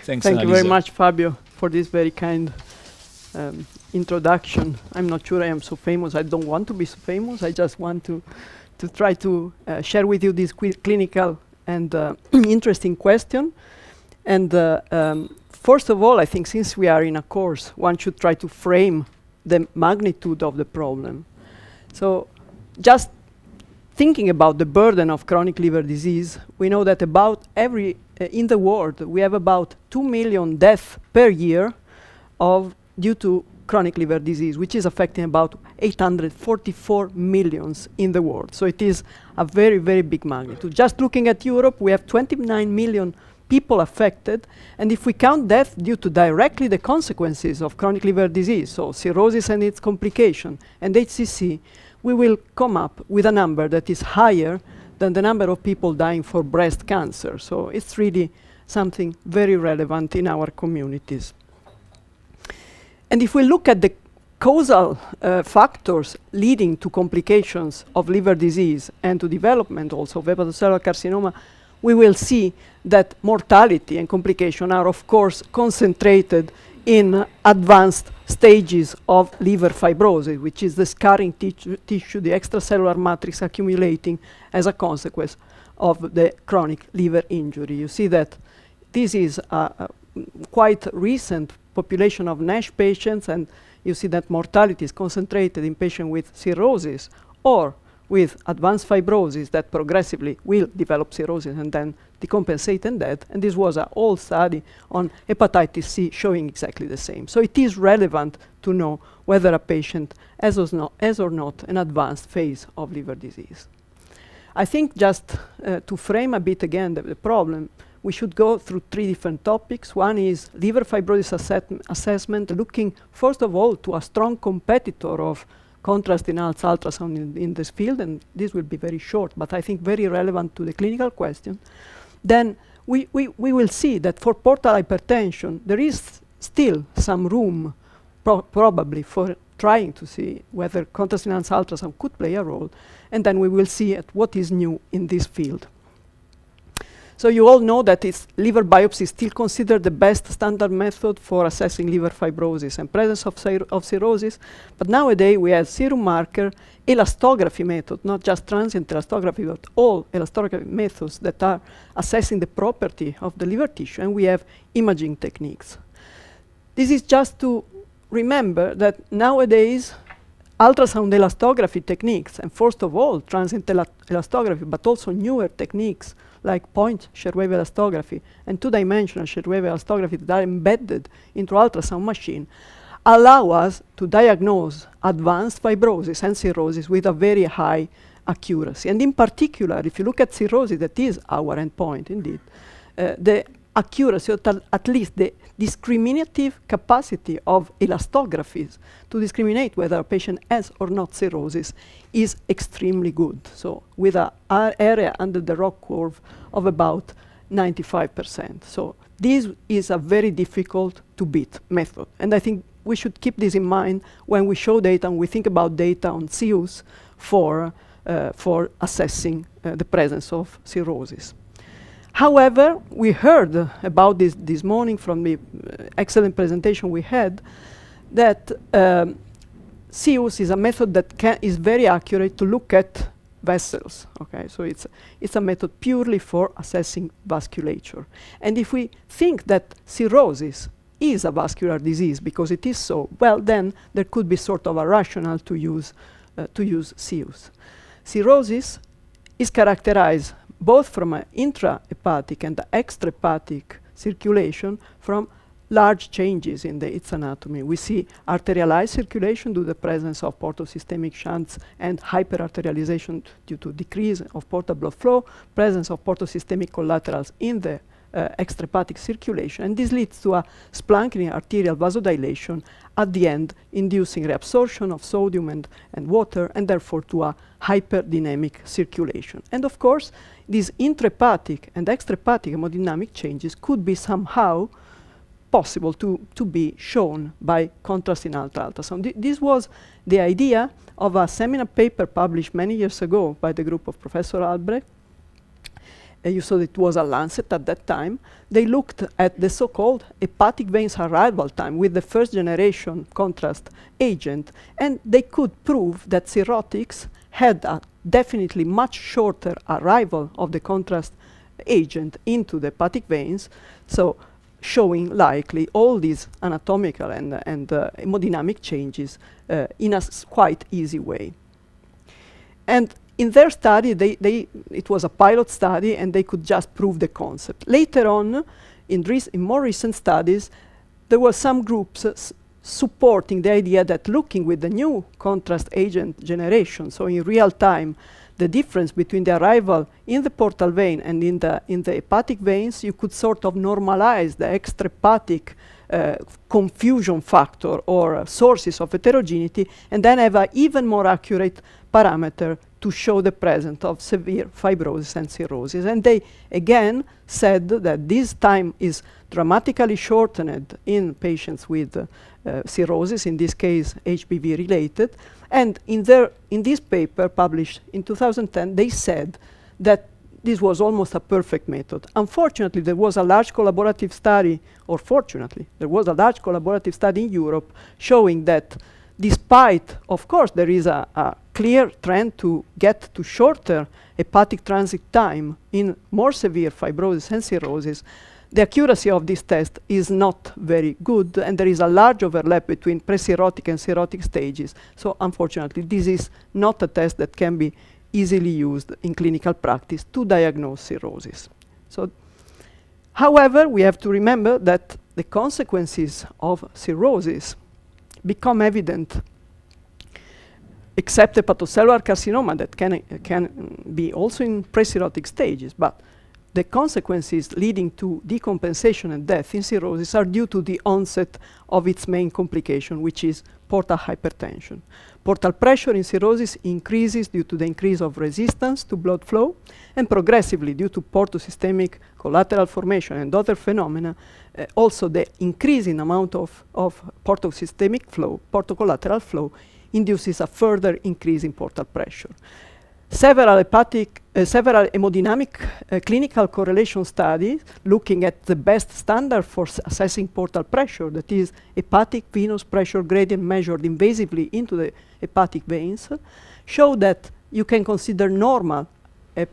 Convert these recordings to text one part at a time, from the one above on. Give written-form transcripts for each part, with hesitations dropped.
Thanks, Thank you very Annalisa. much, Fabio, for this very kind introduction. I'm not sure I am so famous. I don't want to be so famous. I just want to try to share with you this clinical and interesting question. And first of all, I think since we are in a course, one should try to frame the magnitude of the problem. So just thinking about the burden of chronic liver disease, we know that about in the world, we have about 2 million deaths per year due to chronic liver disease, which is affecting about 844 millions in the world. So it is a very, very big magnitude. Just looking at Europe, we have 29 million people affected. And if we count death due to directly the consequences of chronic liver disease, so cirrhosis and its complication, and HCC, we will come up with a number that is higher than the number of people dying for breast cancer. So it's really something very relevant in our communities. And if we look at the causal factors leading to complications of liver disease and to development also of hepatocellular carcinoma, we will see that mortality and complication are, of course, concentrated in advanced stages of liver fibrosis, which is the scarring tissue, the extracellular matrix accumulating as a consequence of the chronic liver injury. You see that this is a quite recent population of NASH patients, and you see that mortality is concentrated in patients with cirrhosis or with advanced fibrosis that progressively will develop cirrhosis and then decompensate and death. And this was an old study on hepatitis C showing exactly the same. So it is relevant to know whether a patient has or not an advanced phase of liver disease. I think just to frame a bit again the problem, we should go through 3 different topics. One is liver fibrosis assessment, looking first of all to a strong competitor of contrast-enhanced ultrasound in this field, and this will be very short, but I think very relevant to the clinical question. Then we will see that for portal hypertension, there is still some room probably for trying to see whether contrast-enhanced ultrasound could play a role, and then we will see at what is new in this field. So you all know that liver biopsy is still considered the best standard method for assessing liver fibrosis and presence of cirrhosis. But nowadays we have serum marker, elastography method, not just transient elastography, but all elastography methods that are assessing the property of the liver tissue, and we have imaging techniques. This is just to remember that nowadays ultrasound elastography techniques, and first of all transient elastography, but also newer techniques like point shear wave elastography and 2-dimensional shear wave elastography that are embedded into ultrasound machine, allow us to diagnose advanced fibrosis and cirrhosis with a very high accuracy. And in particular, if you look at cirrhosis, that is our endpoint indeed, the accuracy, or at least the discriminative capacity of elastographies to discriminate whether a patient has or not cirrhosis is extremely good. So with an area under the ROC curve of about 95%. So this is a very difficult to beat method. And I think we should keep this in mind when we show data and we think about data on CUs for assessing the presence of cirrhosis. However, we heard about this morning from the excellent presentation we had that CUS is a method that is very accurate to look at vessels. Okay, so it's a method purely for assessing vasculature. And if we think that cirrhosis is a vascular disease because it is so, well, then there could be sort of a rationale to use CUS. Cirrhosis is characterized both from an intrahepatic and extrahepatic circulation from large changes in its anatomy. We see arterialized circulation due to the presence of portosystemic shunts and hyperarterialization due to decrease of portal blood flow, presence of portosystemic collaterals in the extrahepatic circulation, and this leads to a splanchnic arterial vasodilation at the end, inducing reabsorption of sodium and water, and therefore to a hyperdynamic circulation. And of course, these intrahepatic and extrahepatic hemodynamic changes could be somehow possible to be shown by contrast-enhanced ultrasound. This was the idea of a seminal paper published many years ago by the group of Professor Albrecht. you saw it was a Lancet at that time, they looked at the so-called hepatic veins arrival time with the first generation contrast agent, and they could prove that cirrhotics had a definitely much shorter arrival of the contrast agent into the hepatic veins, so showing likely all these anatomical and hemodynamic changes in a quite easy way. And in their study, it was a pilot study, and they could just prove the concept. Later on, in more recent studies, there were some groups supporting the idea that looking with the new contrast agent generation, so in real time, the difference between the arrival in the portal vein and in the hepatic veins, you could sort of normalize the extrahepatic confusion factor or sources of heterogeneity, and then have an even more accurate parameter to show the presence of severe fibrosis and cirrhosis. And they again said that this time is dramatically shortened in patients with cirrhosis, in this case HBV related. And in this paper published in 2010, they said that this was almost a perfect method. Unfortunately, there was a large collaborative study, or fortunately, there was a large collaborative study in Europe showing that despite, of course, there is a clear trend to get to shorter hepatic transit time in more severe fibrosis and cirrhosis, the accuracy of this test is not very good, and there is a large overlap between pre-cirrhotic and cirrhotic stages. So unfortunately, this is not a test that can be easily used in clinical practice to diagnose cirrhosis. So, however, we have to remember that the consequences of cirrhosis become evident, except hepatocellular carcinoma that can be also in pre-cirrhotic stages, but the consequences leading to decompensation and death in cirrhosis are due to the onset of its main complication, which is portal hypertension. Portal pressure in cirrhosis increases due to the increase of resistance to blood flow, and progressively due to portosystemic collateral formation and other phenomena, also the increasing amount of portosystemic flow, portocollateral flow, induces a further increase in portal pressure. Several hemodynamic clinical correlation studies looking at the best standard for assessing portal pressure, that is hepatic venous pressure gradient measured invasively into the hepatic veins, show that you can consider normal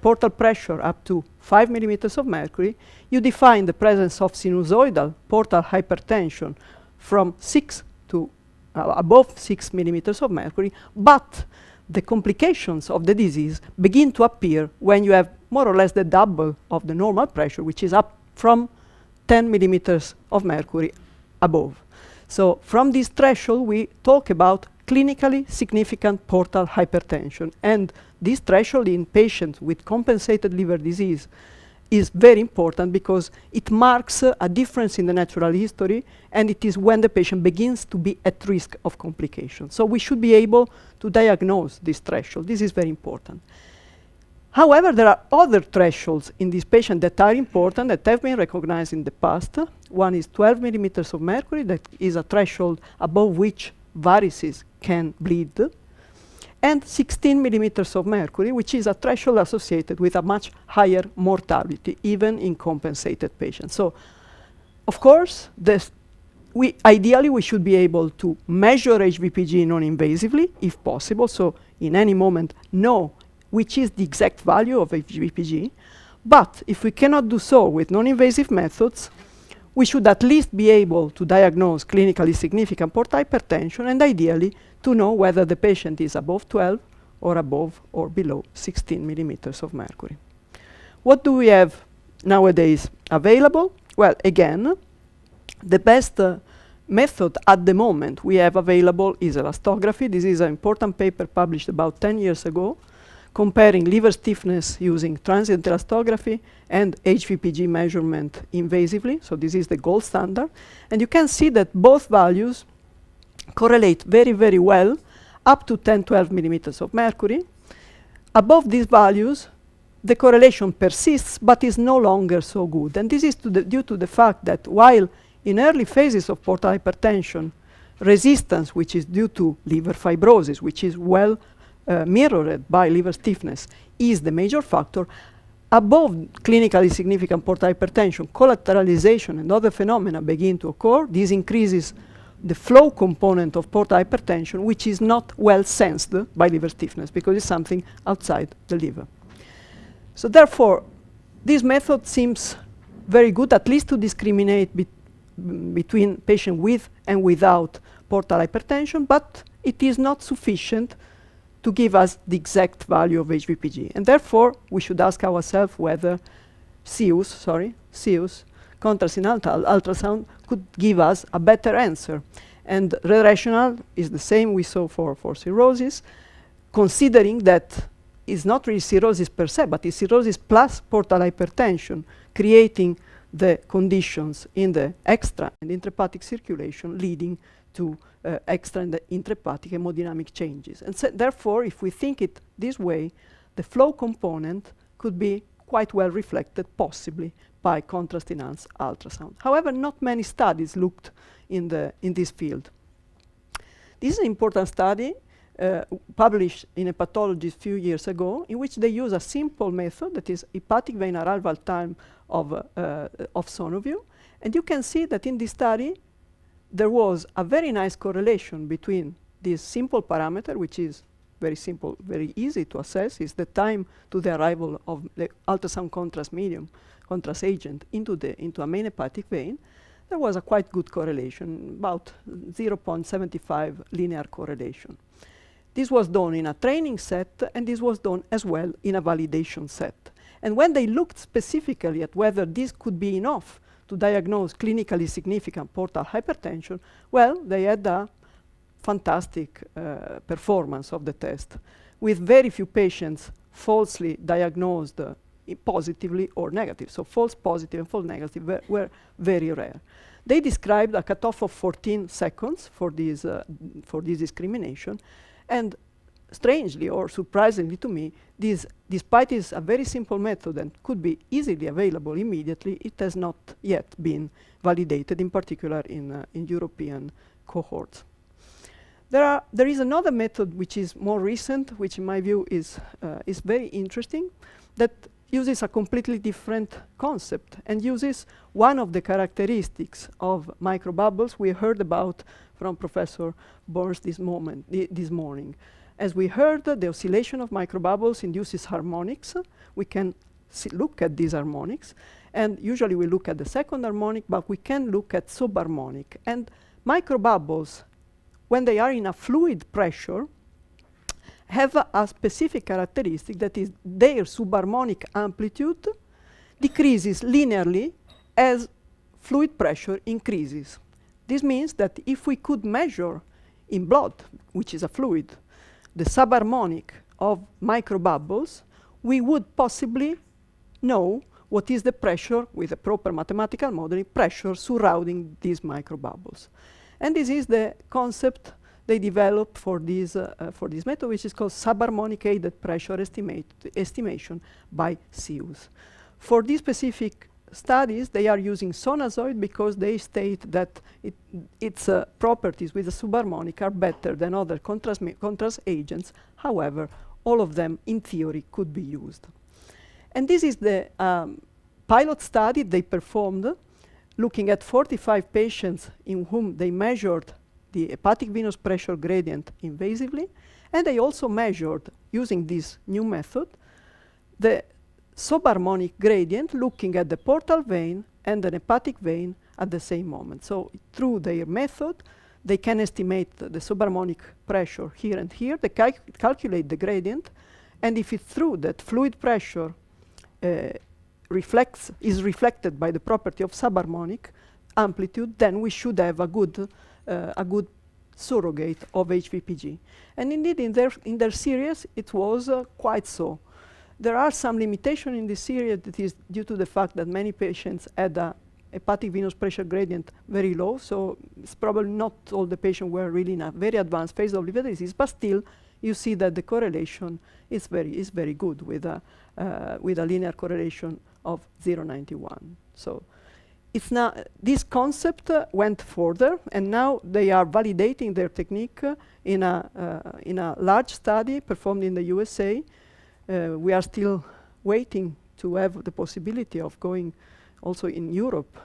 portal pressure up to 5 millimeters of mercury. You define the presence of sinusoidal portal hypertension from 6 to above 6 millimeters of mercury, but the complications of the disease begin to appear when you have more or less the double of the normal pressure, which is up from 10 millimeters of mercury above. So from this threshold, we talk about clinically significant portal hypertension. And this threshold in patients with compensated liver disease is very important because it marks a difference in the natural history, and it is when the patient begins to be at risk of complications. So we should be able to diagnose this threshold. This is very important. However, there are other thresholds in this patient that are important, that have been recognized in the past. One is 12 millimeters of mercury, that is a threshold above which varices can bleed, and 16 millimeters of mercury, which is a threshold associated with a much higher mortality, even in compensated patients. So, of course, ideally we should be able to measure HVPG non-invasively, if possible, so in any moment know which is the exact value of HVPG. But if we cannot do so with non-invasive methods, we should at least be able to diagnose clinically significant portal hypertension, and ideally to know whether the patient is above 12 or above or below 16 millimeters of mercury. What do we have nowadays available? Well, again, the best method at the moment we have available is elastography. This is an important paper published about 10 years ago, comparing liver stiffness using transient elastography and HVPG measurement invasively. So this is the gold standard. And you can see that both values correlate very, very well up to 10-12 millimeters of mercury. Above these values, the correlation persists, but is no longer so good. And this is due to the fact that while in early phases of portal hypertension, resistance, which is due to liver fibrosis, which is well mirrored by liver stiffness, is the major factor, above clinically significant portal hypertension, collateralization and other phenomena begin to occur. This increases the flow component of portal hypertension, which is not well sensed by liver stiffness because it's something outside the liver. So therefore, this method seems very good, at least to discriminate between patient with and without portal hypertension, but it is not sufficient to give us the exact value of HVPG. And therefore, we should ask ourselves whether CEUS, contrast in ultrasound, could give us a better answer. And the rationale is the same we saw for cirrhosis, considering that it's not really cirrhosis per se, but it's cirrhosis plus portal hypertension, creating the conditions in the extra and intrahepatic circulation, leading to extra and intrahepatic hemodynamic changes. And so therefore, if we think it this way, the flow component could be quite well reflected, possibly, by contrast-enhanced ultrasound. However, not many studies looked in this field. This is an important study published in Hepatology a few years ago, in which they use a simple method, that is hepatic vein arrival time of sonoview. And you can see that in this study, there was a very nice correlation between this simple parameter, which is very simple, very easy to assess, is the time to the arrival of the ultrasound contrast medium, contrast agent, into a main hepatic vein. There was a quite good correlation, about 0.75 linear correlation. This was done in a training set, and this was done as well in a validation set. And when they looked specifically at whether this could be enough to diagnose clinically significant portal hypertension, well, they had a fantastic performance of the test, with very few patients falsely diagnosed positively or negative. So false positive and false negative were very rare. They described a cutoff of 14 seconds for this discrimination. And strangely or surprisingly to me, despite it's a very simple method and could be easily available immediately, it has not yet been validated, in particular in European cohorts. There is another method which is more recent, which in my view is very interesting, that uses a completely different concept and uses one of the characteristics of microbubbles we heard about from Professor Burns this morning. As we heard, the oscillation of microbubbles induces harmonics. We can look at these harmonics, and usually we look at the second harmonic, but we can look at subharmonic. And microbubbles, when they are in a fluid pressure, have a specific characteristic, that is their subharmonic amplitude decreases linearly as fluid pressure increases. This means that if we could measure in blood, which is a fluid, the subharmonic of microbubbles, we would possibly know what is the pressure, with a proper mathematical modeling, pressure surrounding these microbubbles. And this is the concept they developed for this method, which is called subharmonic aided pressure estimation by CEUS. For these specific studies, they are using Sonazoid because they state that its properties with the subharmonic are better than other contrast agents. However, all of them, in theory, could be used. And this is the pilot study they performed, looking at 45 patients in whom they measured the hepatic venous pressure gradient invasively, and they also measured, using this new method, the subharmonic gradient, looking at the portal vein and the hepatic vein at the same moment. So through their method, they can estimate the subharmonic pressure here and here. They calculate the gradient, and if it's true that fluid pressure is reflected by the property of subharmonic amplitude, then we should have a good surrogate of HVPG. And indeed, in their series, it was quite so. There are some limitations in this series that is due to the fact that many patients had a hepatic venous pressure gradient very low, so it's probably not all the patients were really in a very advanced phase of liver disease, but still, you see that the correlation is very good with a linear correlation of 0.91. So it's now this concept went further, and now they are validating their technique in a large study performed in the USA. We are still waiting to have the possibility of going also in Europe,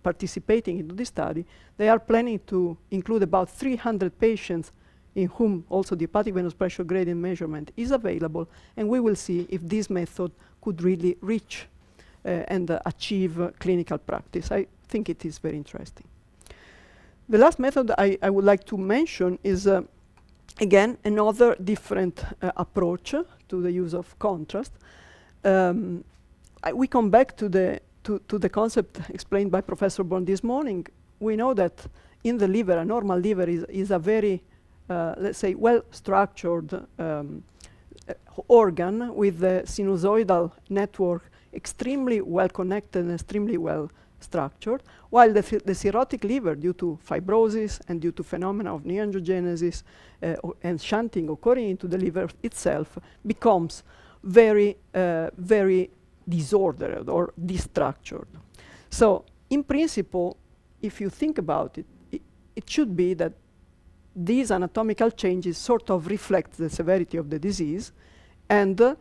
participating in this study, they are planning to include about 300 patients in whom also the hepatic venous pressure gradient measurement is available, and we will see if this method could really reach and achieve clinical practice. I think it is very interesting. The last method I would like to mention is, again, another different approach to the use of contrast. We come back to the concept explained by Professor Born this morning. We know that in the liver, a normal liver is a very, let's say, well-structured organ with the sinusoidal network extremely well-connected and extremely well-structured, while the cirrhotic liver, due to fibrosis and due to phenomena of neoangiogenesis and shunting occurring into the liver itself, becomes very, very disordered or destructured. So, in principle, if you think about it, it should be that these anatomical changes sort of reflect the severity of the disease, and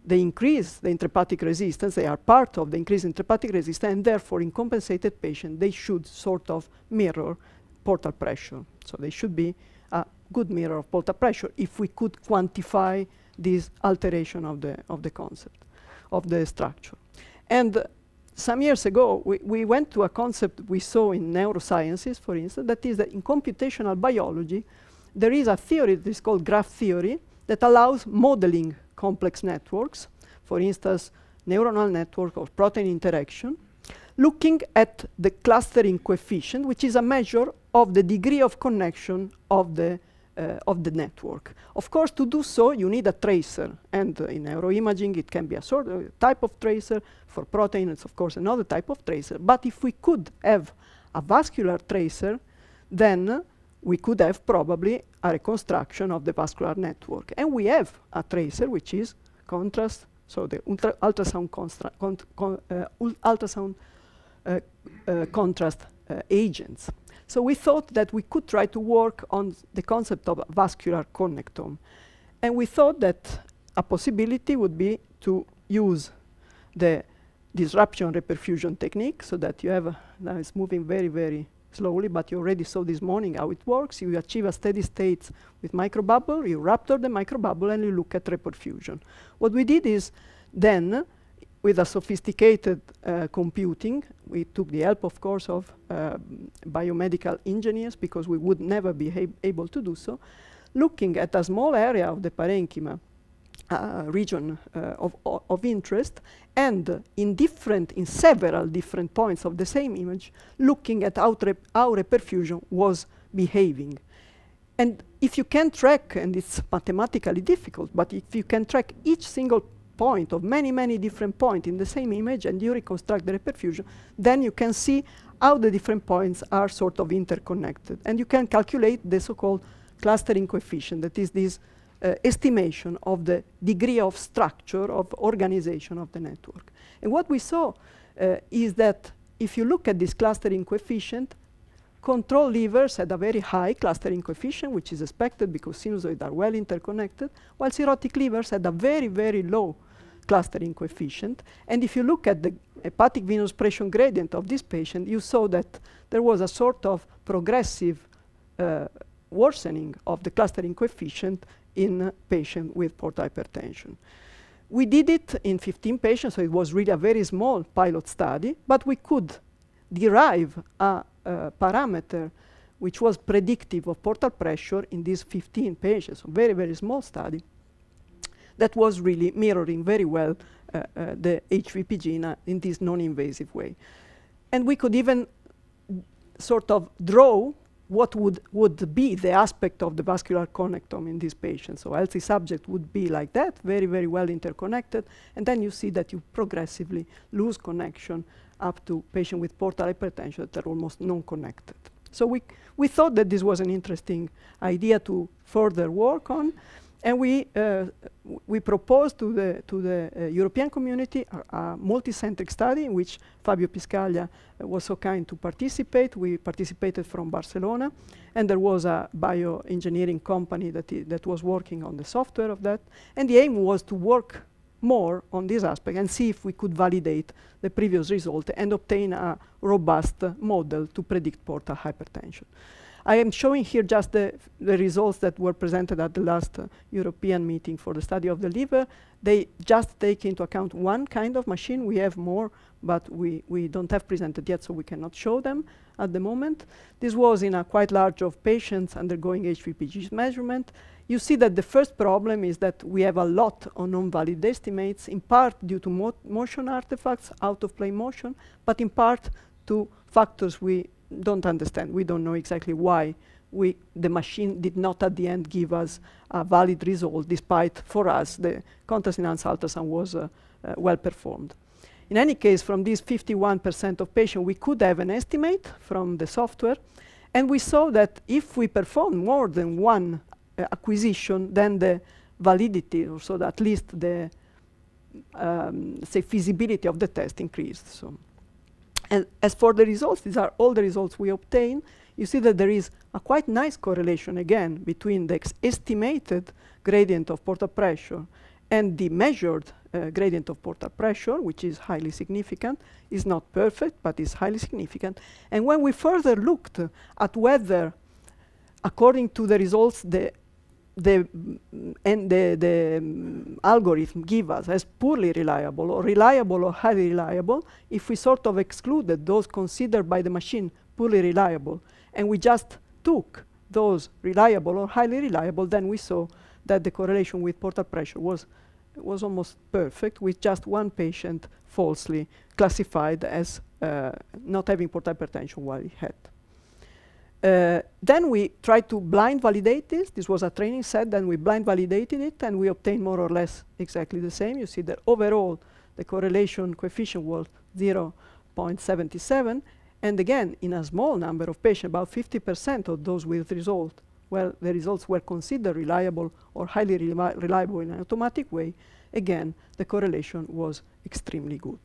they increase the intrahepatic resistance. They are part of the increased intrahepatic resistance, and therefore in compensated patients they should sort of mirror portal pressure. So they should be a good mirror of portal pressure if we could quantify this alteration of the concept, of the structure. And some years ago we went to a concept we saw in neurosciences, for instance, that is that in computational biology there is a theory that is called graph theory that allows modeling complex networks, for instance, neuronal network or protein interaction, looking at the clustering coefficient, which is a measure of the degree of connection of the network. Of course, to do so, you need a tracer, and in neuroimaging, it can be a sort of type of tracer. For protein, it's of course another type of tracer. But if we could have a vascular tracer, then we could have probably a reconstruction of the vascular network. And we have a tracer, which is contrast, so the ultrasound contrast agents. So we thought that we could try to work on the concept of vascular connectome. And we thought that a possibility would be to use the disruption reperfusion technique, so that you have, now it's moving very, very slowly, but you already saw this morning how it works. You achieve a steady state with microbubble, you rupture the microbubble, and you look at reperfusion. What we did is then, with a sophisticated computing, we took the help, of course, of biomedical engineers, because we would never be able to do so, looking at a small area of the parenchyma, region of interest, and in several different points of the same image, looking at how reperfusion was behaving. And if you can track, and it's mathematically difficult, but if you can track each single point of many, many different points in the same image, and you reconstruct the reperfusion, then you can see how the different points are sort of interconnected. And you can calculate the so-called clustering coefficient, that is this estimation of the degree of structure, of organization of the network. And what we saw is that if you look at this clustering coefficient, control livers had a very high clustering coefficient, which is expected because sinusoids are well interconnected, while cirrhotic livers had a very, very low clustering coefficient. And if you look at the hepatic venous pressure gradient of this patient, you saw that there was a sort of progressive worsening of the clustering coefficient in a patient with portal hypertension. We did it in 15 patients, so it was really a very small pilot study, but we could derive a parameter which was predictive of portal pressure in these 15 patients, a very, very small study, that was really mirroring very well the HVPG in this non-invasive way. And we could even sort of draw what would be the aspect of the vascular connectome in this patient. So healthy subject would be like that, very, very well interconnected, and then you see that you progressively lose connection up to patient with portal hypertension that are almost non-connected. So we thought that this was an interesting idea to further work on, and we proposed to the European community a multicentric study in which Fabio Piscaglia was so kind to participate. We participated from Barcelona, and there was a bioengineering company that was working on the software of that. And the aim was to work more on this aspect and see if we could validate the previous result and obtain a robust model to predict portal hypertension. I am showing here just the results that were presented at the last European meeting for the study of the liver. They just take into account one kind of machine. We have more, but we don't have presented yet, so we cannot show them at the moment. This was in a quite large of patients undergoing HVPG measurement. You see that the first problem is that we have a lot of non-valid estimates, in part due to motion artifacts, out-of-plane motion, but in part to factors we don't understand. We don't know exactly why the machine did not at the end give us a valid result, despite for us the contrast-enhanced ultrasound was well performed. In any case, from these 51% of patients, we could have an estimate from the software, and we saw that if we perform more than one acquisition, then the validity, or so that at least the say feasibility of the test increased. So. And as for the results, these are all the results we obtain. You see that there is a quite nice correlation again between the estimated gradient of portal pressure and the measured gradient of portal pressure, which is highly significant. Is not perfect, but is highly significant. And when we further looked at whether, according to the results, the algorithm give us as poorly reliable or highly reliable, if we sort of excluded those considered by the machine poorly reliable, and we just took those reliable or highly reliable, then we saw that the correlation with portal pressure was almost perfect, with just one patient falsely classified as not having portal hypertension while he had. Then we tried to blind validate this. This was a training set, then we blind validated it, and we obtained more or less exactly the same. You see that overall, the correlation coefficient was 0.77, and again, in a small number of patients, about 50% of those with result, well, the results were considered reliable or highly reliable in an automatic way. Again, the correlation was extremely good.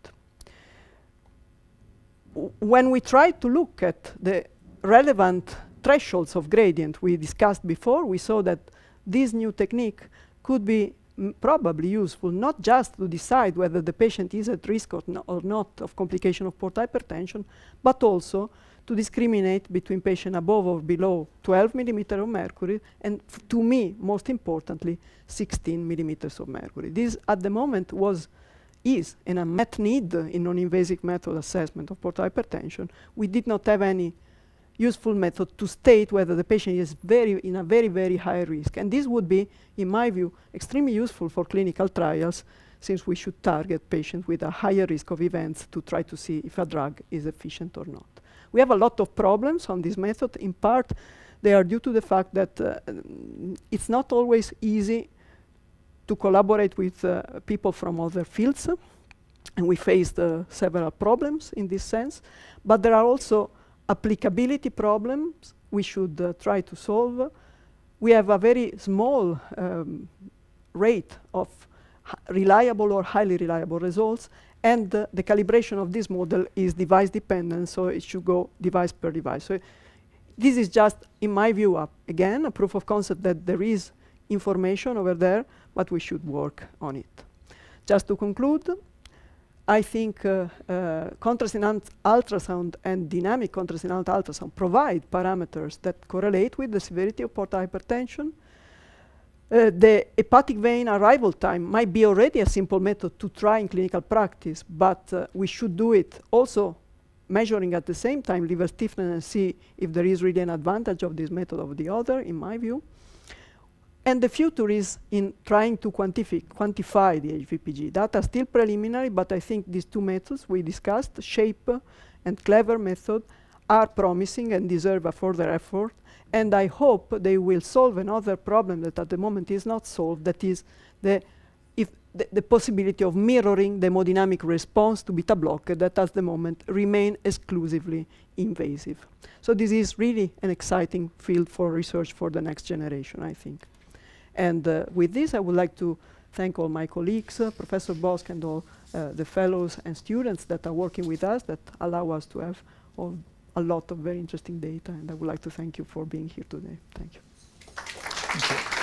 When we tried to look at the relevant thresholds of gradient we discussed before, we saw that this new technique could be probably useful not just to decide whether the patient is at risk or not of complication of portal hypertension, but also to discriminate between patients above or below 12 millimeters of mercury and, to me, most importantly, 16 millimeters of mercury. This, at the moment, is an unmet need in non-invasive method assessment of portal hypertension. We did not have any useful method to state whether the patient is in a very, very high risk. And this would be, in my view, extremely useful for clinical trials, since we should target patients with a higher risk of events to try to see if a drug is efficient or not. We have a lot of problems on this method. In part, they are due to the fact that it's not always easy to collaborate with people from other fields, and we faced several problems in this sense. But there are also applicability problems we should try to solve. We have a very small rate of reliable or highly reliable results, and the calibration of this model is device dependent, so it should go device per device. So this is just, in my view, again, a proof of concept that there is information over there, but we should work on it. Just to conclude, I think contrast-enhanced ultrasound and dynamic contrast-enhanced ultrasound provide parameters that correlate with the severity of portal hypertension. The hepatic vein arrival time might be already a simple method to try in clinical practice, but we should do it also measuring at the same time liver stiffness and see if there is really an advantage of this method over the other, in my view. And the future is in trying to quantify the HVPG. Data are still preliminary, but I think these two methods we discussed, SHAPE and CLEVER method, are promising and deserve a further effort. And I hope they will solve another problem that at the moment is not solved, that is the possibility of mirroring the hemodynamic response to beta blocker that at the moment remain exclusively invasive. So this is really an exciting field for research for the next generation, I think. And with this, I would like to thank all my colleagues, Professor Bosk and all the fellows and students that are working with us, that allow us to have a lot of very interesting data. And I would like to thank you for being here today. Thank you. Thank you.